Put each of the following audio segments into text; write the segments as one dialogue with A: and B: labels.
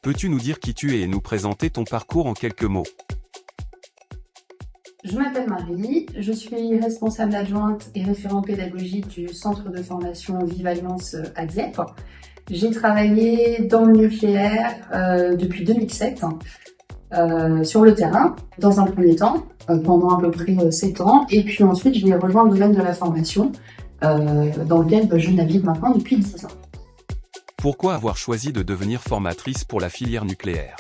A: Peux-tu nous dire qui tu es et nous présenter ton parcours en quelques mots?
B: Je m'appelle Marie, je suis responsable adjointe et référent pédagogique du centre de formation Vive Alliance à Dieppe. J'ai travaillé dans le nucléaire depuis 2007 sur le terrain, dans un premier temps, pendant à peu près 7 ans, et puis ensuite je vais rejoindre le domaine de la formation, dans lequel je navigue maintenant depuis 10 ans.
A: Pourquoi avoir choisi de devenir formatrice pour la filière nucléaire?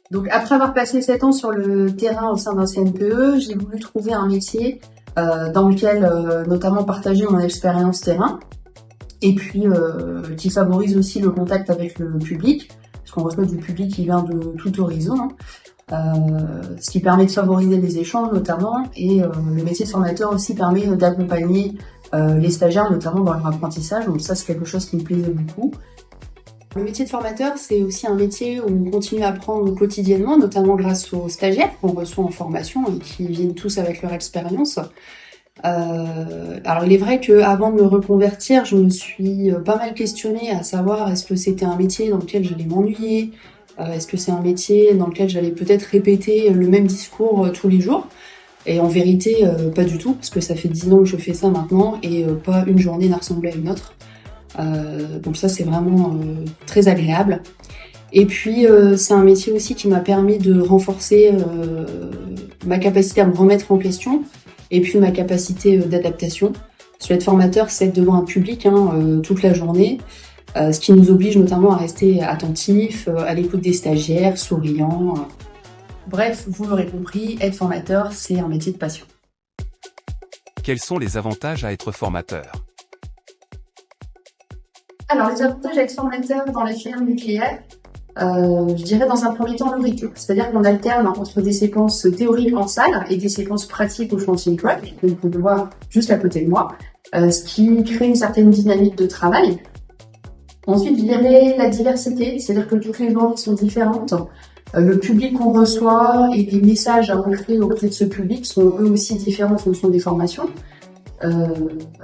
B: Donc après avoir passé 7 ans sur le terrain au sein d'un CNPE, j'ai voulu trouver un métier dans lequel notamment partager mon expérience terrain, et puis qui favorise aussi le contact avec le public, parce qu'on reçoit du public qui vient de tout horizon, ce qui permet de favoriser les échanges notamment, et le métier de formateur aussi permet d'accompagner les stagiaires notamment dans leur apprentissage, donc ça c'est quelque chose qui me plaisait beaucoup. Le métier de formateur, c'est aussi un métier où on continue à apprendre quotidiennement, notamment grâce aux stagiaires qu'on reçoit en formation et qui viennent tous avec leur expérience. Alors il est vrai qu'avant de me reconvertir, je me suis pas mal questionnée à savoir est-ce que c'était un métier dans lequel j'allais m'ennuyer, est-ce que c'est un métier dans lequel j'allais peut-être répéter le même discours tous les jours. Et en vérité, pas du tout, parce que ça fait 10 ans que je fais ça maintenant et pas une journée n'a ressemblé à une autre. Donc ça c'est vraiment très agréable. Et puis c'est un métier aussi qui m'a permis de renforcer ma capacité à me remettre en question et puis ma capacité d'adaptation. Parce que être formateur, c'est être devant un public toute la journée, ce qui nous oblige notamment à rester attentif, à l'écoute des stagiaires, souriant. Bref, vous l'aurez compris, être formateur, c'est un métier de passion.
A: Quels sont les avantages à être formateur?
B: Alors, les avantages d'être formateur dans la filière nucléaire, je dirais dans un premier temps le rythme. C'est-à-dire qu'on alterne entre des séquences théoriques en salle et des séquences pratiques au chantier track, donc on peut le voir juste à côté de moi, ce qui crée une certaine dynamique de travail. Ensuite, je dirais la diversité, c'est-à-dire que toutes les journées sont différentes. Le public qu'on reçoit et les messages à montrer auprès de ce public sont eux aussi différents en fonction des formations.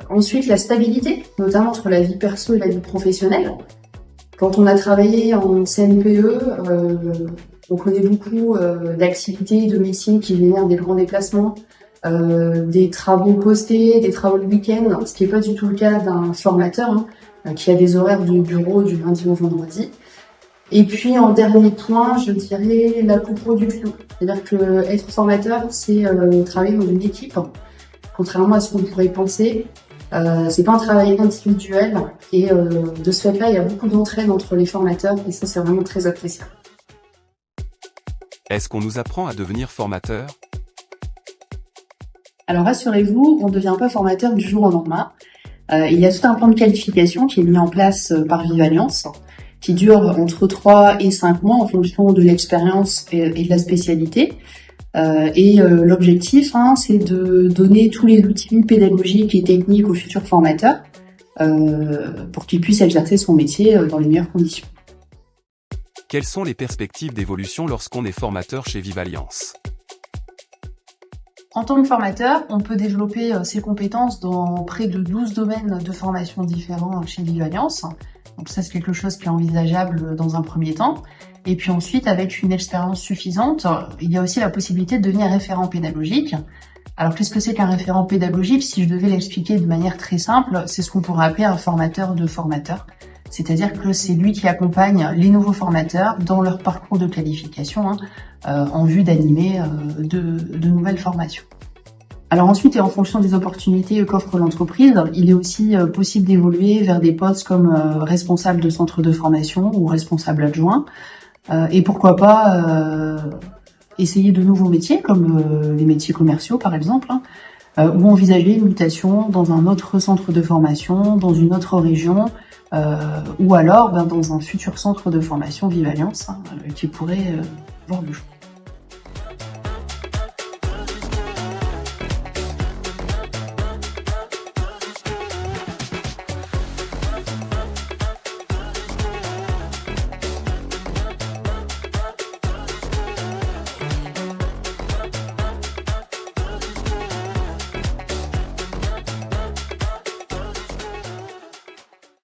B: Ensuite, la stabilité, notamment entre la vie perso et la vie professionnelle. Quand on a travaillé en CNPE, on connaît beaucoup d'activités, de métiers qui génèrent des grands déplacements, des travaux postés, des travaux le week-end, ce qui n'est pas du tout le cas d'un formateur qui a des horaires de bureau du lundi au vendredi. Et puis en dernier point, je dirais la coproduction. C'est-à-dire que être formateur, c'est travailler dans une équipe. Contrairement à ce qu'on pourrait penser, c'est pas un travail individuel et de ce fait-là, il y a beaucoup d'entraide entre les formateurs et ça, c'est vraiment très appréciable.
A: Est-ce qu'on nous apprend à devenir formateur?
B: Alors rassurez-vous, on ne devient pas formateur du jour au lendemain. Il y a tout un plan de qualification qui est mis en place par Vive Alliance, qui dure entre 3 et 5 mois en fonction de l'expérience et de la spécialité. L'objectif, c'est de donner tous les outils pédagogiques et techniques aux futurs formateurs pour qu'ils puissent exercer son métier dans les meilleures conditions.
A: Quelles sont les perspectives d'évolution lorsqu'on est formateur chez Vive Alliance?
B: En tant que formateur, on peut développer ses compétences dans près de 12 domaines de formation différents chez Vive Alliance. Donc ça, c'est quelque chose qui est envisageable dans un premier temps. Et puis ensuite, avec une expérience suffisante, il y a aussi la possibilité de devenir référent pédagogique. Alors qu'est-ce que c'est qu'un référent pédagogique? Si je devais l'expliquer de manière très simple, c'est ce qu'on pourrait appeler un formateur de formateurs. C'est-à-dire que c'est lui qui accompagne les nouveaux formateurs dans leur parcours de qualification en vue d'animer de nouvelles formations. Alors ensuite, et en fonction des opportunités qu'offre l'entreprise, il est aussi possible d'évoluer vers des postes comme responsable de centre de formation ou responsable adjoint. Et pourquoi pas essayer de nouveaux métiers, comme les métiers commerciaux par exemple, ou envisager une mutation dans un autre centre de formation, dans une autre région, ou alors dans un futur centre de formation Vive Alliance qui pourrait voir le jour.